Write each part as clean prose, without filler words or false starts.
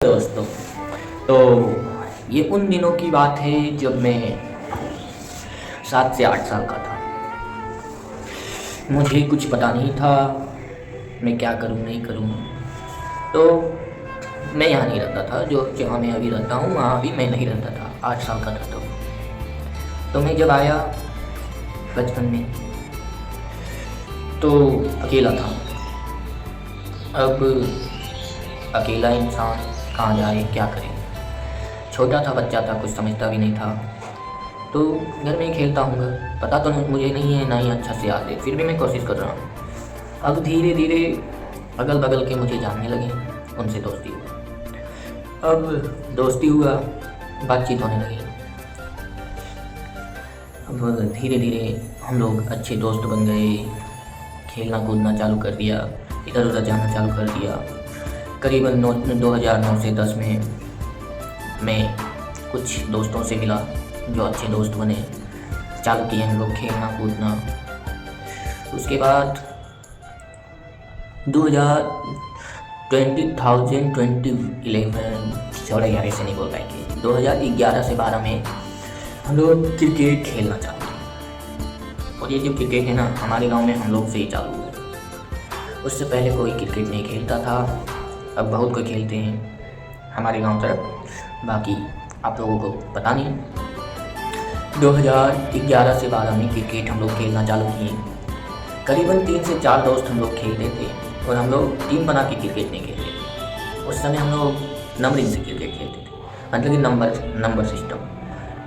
दोस्तों, तो ये उन दिनों की बात है जब मैं 7 से 8 साल का था। मुझे कुछ पता नहीं था मैं क्या करूं नहीं करूं। तो मैं यहाँ नहीं रहता था, जो जहाँ मैं अभी रहता हूँ वहाँ अभी मैं नहीं रहता था। 8 साल का था तो मैं जब आया बचपन में तो अकेला था। अब अकेला इंसान कहाँ जाए, क्या करे। छोटा था, बच्चा था, कुछ समझता भी नहीं था। तो घर में ही खेलता हूँ। पता तो मुझे नहीं है, ना ही अच्छा से याद है, फिर भी मैं कोशिश कर रहा हूँ। अब धीरे धीरे अगल बगल के मुझे जानने लगे, उनसे दोस्ती हुआ। अब दोस्ती हुआ, बातचीत होने लगी। अब धीरे धीरे हम लोग अच्छे दोस्त बन गए, खेलना कूदना चालू कर दिया, इधर उधर जाना चालू कर दिया। करीबन 2009 से 10 में मैं कुछ दोस्तों से मिला जो अच्छे दोस्त बने, चालू किए हम लोग खेलना कूदना। उसके बाद 2011 छोड़ा यार, ऐसे नहीं बोल पाएंगे। 2011 से 12 में हम लोग क्रिकेट खेलना चालू किए। और ये जो क्रिकेट है ना, हमारे गांव में हम लोग से ही चालू हुआ। उससे पहले कोई क्रिकेट नहीं खेलता था, अब बहुत कोई खेलते हैं हमारे गांव तरफ, बाकी आप लोगों को पता नहीं। 2011 से 12 में क्रिकेट हम लोग खेलना चालू किए। करीबन 3 से 4 दोस्त हम लोग खेलते थे, और हम लोग टीम बना के क्रिकेट नहीं खेलते। उस समय हम लोग नंबरिंग से क्रिकेट खेलते थे, मतलब कि number system,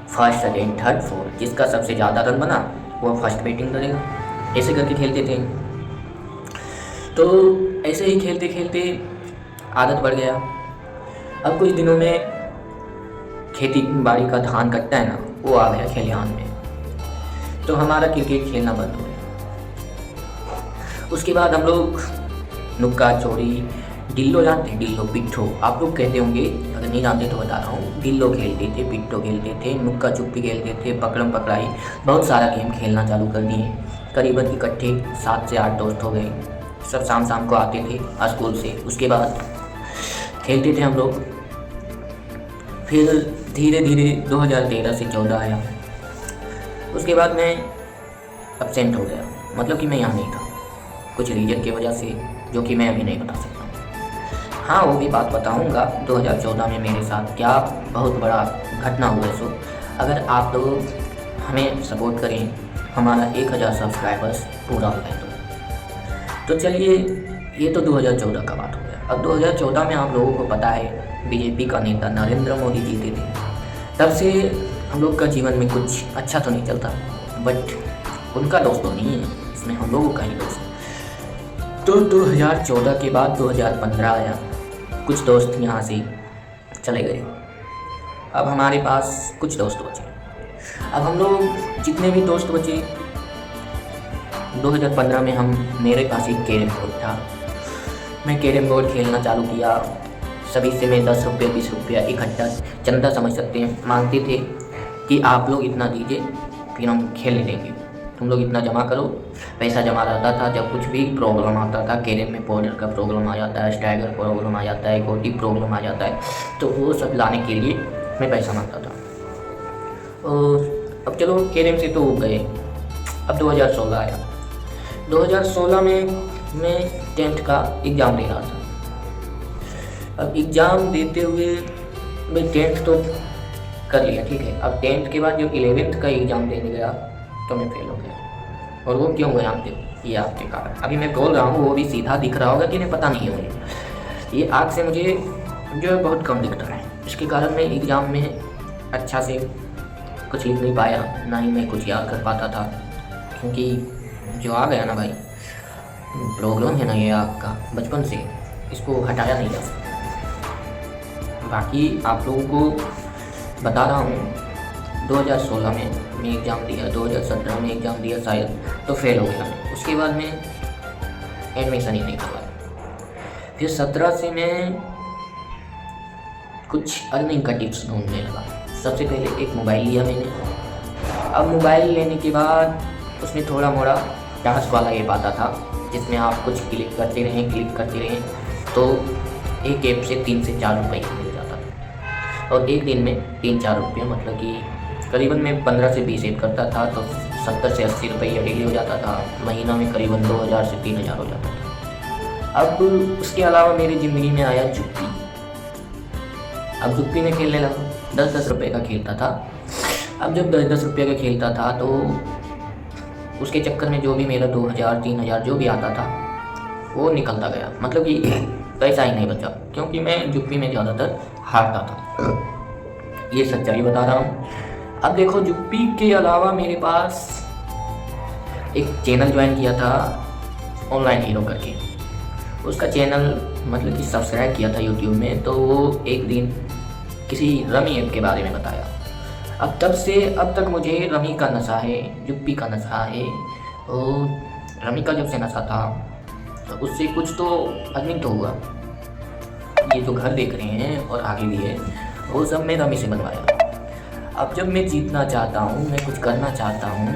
first second third fourth, जिसका सबसे ज़्यादा रन बना वो फर्स्ट बैटिंग करेगा, ऐसे करके खेलते थे। तो ऐसे ही खेलते खेलते आदत बढ़ गया। अब कुछ दिनों में खेती बाड़ी का धान कटता है ना, वो आ गया खलिहान में, तो हमारा क्रिकेट खेलना बंद हो गया। उसके बाद हम लोग नुक्का चोरी, डिल्लो जानते हैं, डिल्लो पिट्ठो आप लोग कहते होंगे, अगर नहीं जानते तो बता रहा हूँ। डिल्लो खेलते थे, पिट्ठो खेलते थे, नुक्का चुप्पी खेलते थे, पकड़म पकड़ाई, बहुत सारा गेम खेलना चालू कर दिए। करीबन इकट्ठे 7 से 8 दोस्त हो गए, सब शाम को आते थे स्कूल से। उसके बाद खेलते थे हम लोग। फिर धीरे धीरे 2013 से 14 आया। उसके बाद मैं एब्सेंट हो गया, मतलब कि मैं यहाँ नहीं था कुछ रीजन की वजह से, जो कि मैं अभी नहीं बता सकता। हाँ, वो भी बात बताऊँगा 2014 में मेरे साथ क्या बहुत बड़ा घटना हुआ है। सो अगर आप लोग हमें सपोर्ट करें, हमारा 1000 सब्सक्राइबर्स पूरा हो जाए तो चलिए, ये तो 2014 का बात हो गया। अब 2014 में आप लोगों को पता है बीजेपी का नेता नरेंद्र मोदी जीते थे। तब से हम लोग का जीवन में कुछ अच्छा तो नहीं चलता, बट उनका दोस्त तो नहीं है, इसमें हम लोगों का ही दोस्त है। तो 2014 के बाद 2015 आया, कुछ दोस्त यहाँ से चले गए। अब हमारे पास कुछ दोस्त बचे। अब हम लोग जितने भी दोस्त बचे, 2015 में मेरे पास एक कैरम बोर्ड था। मैं कैरम बोर्ड खेलना चालू किया। सभी से मैं 10 रुपये 20 रुपया इकट्ठा, चंदा समझ सकते हैं, मांगते थे कि आप लोग इतना दीजिए फिर हम खेलने देंगे, तुम लोग इतना जमा करो। पैसा जमा रहता था। जब कुछ भी प्रॉब्लम आता था, कैरम में पाउडर का प्रॉब्लम आ जाता है, स्टाइगर प्रॉब्लम आ जाता है, गोटी प्रॉब्लम आ जाता है, तो वो सब लाने के लिए मैं पैसा मांगता था। और अब चलो कैरम से तो हो गए। अब 2016 आया। 2016 में मैं 10th का एग्ज़ाम दे रहा था। अब एग्ज़ाम देते हुए मैं 10th तो कर लिया, ठीक है। अब 10th के बाद जो 11th का एग्ज़ाम देने गया तो मैं फेल हो गया। और वो क्यों हुआ ये आपके कारण अभी मैं बोल रहा हूँ, वो भी सीधा दिख रहा होगा कि नहीं पता नहीं है मुझे। ये आँख से मुझे जो है बहुत कम दिखता है, इसके कारण मैं एग्ज़ाम में अच्छा से कुछ लिख नहीं पाया, ना ही मैं कुछ याद कर पाता था। क्योंकि जो आ गया ना भाई, प्रॉब्लम है ना ये आपका बचपन से, इसको हटाया नहीं जा सकता। बाकी आप लोगों को बता रहा हूँ, 2016 में मैं एग्ज़ाम दिया, 2017 में एग्ज़ाम दिया शायद, तो फेल हो गया। उसके बाद मैं एडमिशन ही नहीं करवाया। फिर 17 से मैं कुछ अर्निंग का टिप्स ढूंढने लगा। सबसे पहले एक मोबाइल लिया मैंने। अब मोबाइल लेने के बाद उसमें थोड़ा मोड़ा टास्क वाला ऐप आता था, जिसमें आप कुछ क्लिक करते रहें तो एक ऐप से 3 से 4 रुपये मिलते और एक दिन में 3-4 रुपये, मतलब कि करीबन मैं 15 से 20 ऐड करता था तो 70 से 80 रुपये डेली हो जाता था। महीना में करीबन 2000 से 3000 हो जाता था। अब उसके अलावा मेरी ज़िंदगी में आया जुप्पी। अब जुप्पी में खेलने लगा, 10-10 रुपये का खेलता था। अब जब 10-10 रुपये का खेलता था तो उसके चक्कर में जो भी मेरा 2000-3000 जो भी आता था वो निकलता गया, मतलब कि पैसा ही नहीं बचा, क्योंकि मैं जुप्पी में ज़्यादातर हारता था। ये सच्चाई बता रहा हूँ। अब देखो, जुप्पी के अलावा मेरे पास एक चैनल ज्वाइन किया था ऑनलाइन हीरो करके। उसका चैनल मतलब कि सब्सक्राइब किया था यूट्यूब में, तो वो एक दिन किसी रमी ऐप के बारे में बताया। अब तब से अब तक मुझे रमी का नशा है, जुप्पी का नशा है। और रमी का जब से नशा था तो उससे कुछ तो अर्निंग तो हुआ। ये जो घर देख रहे हैं और आगे भी है, वो सब मैं रमी से बनवाया। अब जब मैं जीतना चाहता हूँ, मैं कुछ करना चाहता हूँ,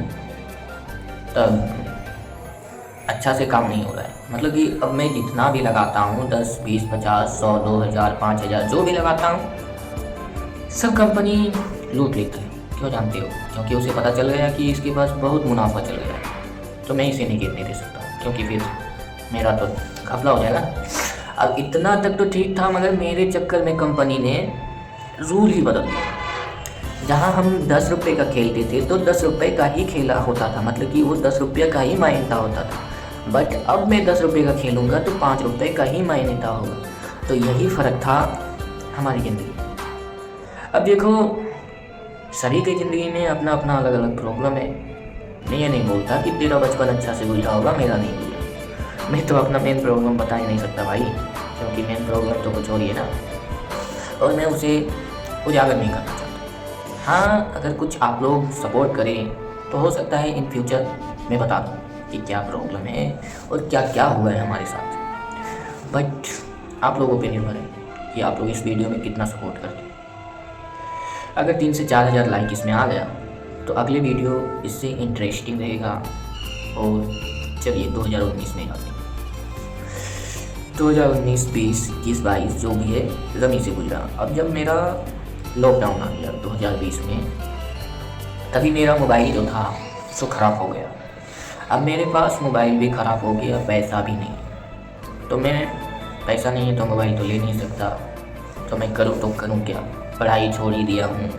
तब अच्छा से काम नहीं हो रहा है। मतलब कि अब मैं जितना भी लगाता हूँ, 10, 20, 50, 100, 2000, 5000 जो भी लगाता हूँ, सब कंपनी लूट लेता है। क्यों जानते हो? क्योंकि उसे पता चल गया कि इसके पास बहुत मुनाफा चल गया है, तो मैं इसे नहीं गिरने दे सकता, क्योंकि फिर मेरा तो घपला हो जाएगा। अब इतना तक तो ठीक था, मगर मेरे चक्कर में कंपनी ने रूल ही बदल दिया। जहाँ हम 10 रुपये का खेलते थे तो 10 रुपये का ही खेला होता था, मतलब कि वो 10 रुपये का ही मायने होता था। बट अब मैं 10 रुपये का खेलूँगा तो 5 रुपये का ही मायने होगा। तो यही फ़र्क था हमारी ज़िंदगी। अब देखो, सभी की ज़िंदगी में अपना अपना अलग अलग प्रॉब्लम है। मैं ये नहीं बोलता कि तेरा बचपन अच्छा से गुजरा होगा, मेरा नहीं गुजरा। मैं तो अपना मेन प्रॉब्लम बता ही नहीं सकता भाई, क्योंकि मेन प्रॉब्लम तो कुछ और ही है ना, और मैं उसे उजागर नहीं करना चाहता। हाँ, अगर कुछ आप लोग सपोर्ट करें तो हो सकता है इन फ्यूचर मैं बता दूँ कि क्या प्रॉब्लम है और क्या क्या हुआ है हमारे साथ। बट आप लोगों पे निर्भर है कि आप लोग इस वीडियो में कितना सपोर्ट करते हैं। अगर 3 से 4000 लाइक इसमें आ गया तो अगले वीडियो इससे इंटरेस्टिंग रहेगा। और चलिए 2019 में आते हैं। 2019, 20, 21, 22 जो भी है रमी से गुजरा। अब जब मेरा लॉकडाउन आ गया 2020 में, तभी मेरा मोबाइल जो था सो ख़राब हो गया। अब मेरे पास मोबाइल भी ख़राब हो गया, पैसा भी नहीं। तो मैं पैसा नहीं है तो मोबाइल तो ले नहीं सकता, तो मैं करूँ तो करूँ क्या? पढ़ाई छोड़ ही दिया हूँ,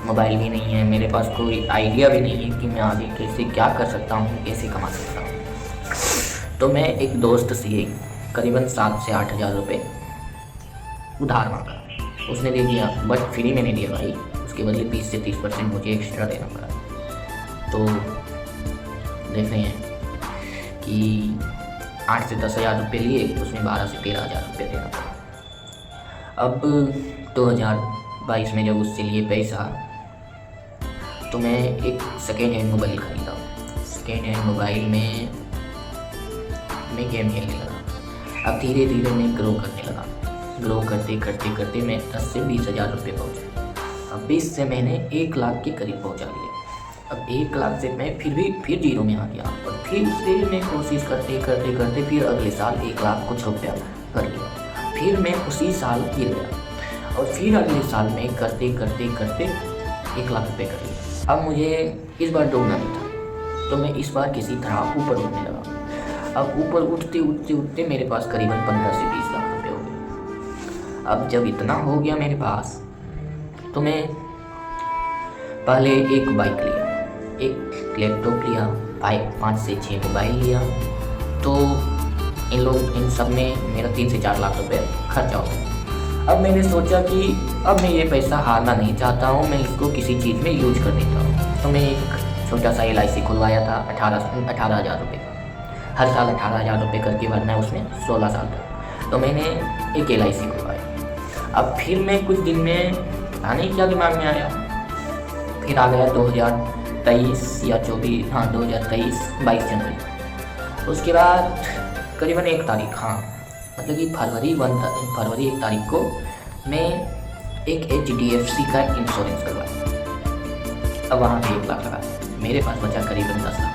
मोबाइल भी नहीं है, मेरे पास कोई आइडिया भी नहीं है कि मैं आगे कैसे क्या कर सकता हूँ, कैसे कमा सकता हूँ। तो मैं एक दोस्त से करीबन 7 से 8000 रुपये उधार मांगा, उसने दे दिया, बट फ्री में नहीं दिया भाई, उसके बदले 20 से 30% मुझे एक्स्ट्रा देना पड़ा। तो देख रहे हैं कि 8 से 10,000 रुपये लिए, उसमें 12 से 13,000 रुपये देना पड़ा। अब 2022 में जब उससे लिए पैसा, तो मैं एक सेकेंड हैंड मोबाइल खरीदा। सेकेंड हैंड मोबाइल में मैं गेम खेलने लगा। अब धीरे धीरे मैं ग्रो करने लगा। ग्रो करते करते करते मैं 10 से 20,000 रुपये पहुँचा। अब 20 से मैंने 1 लाख के करीब पहुँचा लिया। अब 1 लाख से मैं फिर जीरो में आ गया, और फिर से मैं कोशिश करते करते करते फिर अगले साल 1 लाख कुछ रुपया कर लिया। फिर मैं उसी साल गिर गया, और फिर अगले साल में करते करते करते 1 लाख रुपये कर लिया। अब मुझे इस बार डूबना नहीं था, तो मैं इस बार किसी तरह ऊपर उठने लगा। अब ऊपर उठते उठते उठते मेरे पास करीबन 15 से 20 लाख रुपये हो गए। अब जब इतना हो गया मेरे पास, तो मैं पहले एक बाइक लिया, एक लैपटॉप लिया, 5 से 6 मोबाइल लिया। तो इन सब में मेरा 3 से 4 लाख रुपये खर्चा हो गया। अब मैंने सोचा कि अब मैं ये पैसा हारना नहीं चाहता हूँ, मैं इसको किसी चीज़ में यूज कर देता हूँ। तो मैं एक छोटा सा LIC खुलवाया था 18,000 रुपये का। हर साल 18,000 रुपये करके भरना है उसमें 16 साल तक। तो मैंने एक LIC खुलवाया। अब फिर मैं कुछ दिन में पता नहीं क्या दिमाग में आया, फिर आ गया 2023 या 24, हाँ 2023 22 जनवरी। उसके बाद करीबन 1 तारीख, हाँ मतलब कि फरवरी 1 तारीख को मैं एक HDFC का इंश्योरेंस करवाया। अब वहाँ पे 1 लाख लगा, मेरे पास बचा करीबन 10 लाख।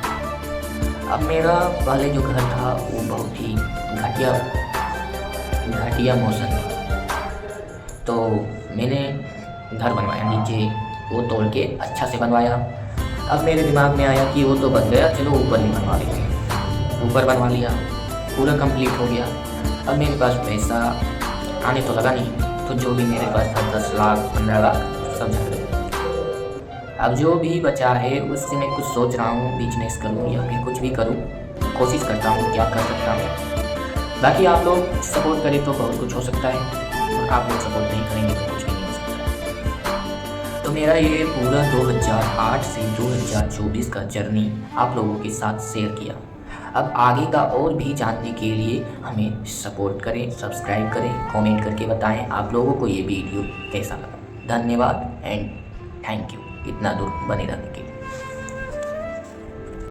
अब मेरा पहले जो घर था वो बहुत ही घटिया मौसम था। तो मैंने घर बनवाया, नीचे वो तोड़ के अच्छा से बनवाया। अब मेरे दिमाग में आया कि वो तो बन गया, चलो ऊपर भी बनवा लेते हैं। ऊपर बनवा लिया, पूरा कंप्लीट हो गया। अब मेरे पास पैसा आने तो लगा नहीं, तो जो भी मेरे पास था 10 लाख 15 लाख सब जा गए। अब जो भी बचा है उससे मैं कुछ सोच रहा हूँ, बिजनेस करूँ या फिर कुछ भी करूँ, कोशिश करता हूँ क्या कर सकता हूँ। बाकी आप लोग सपोर्ट करें तो बहुत कुछ हो सकता है, और आप लोग सपोर्ट नहीं करेंगे तो कुछ भी नहीं हो सकता। तो मेरा ये पूरा 2008 से 2024 का जर्नी आप लोगों के साथ शेयर किया। अब आगे का और भी जानने के लिए हमें सपोर्ट करें, सब्सक्राइब करें, कमेंट करके बताएं आप लोगों को ये वीडियो कैसा लगा। धन्यवाद एंड थैंक यू इतना दूर बने रहने के लिए।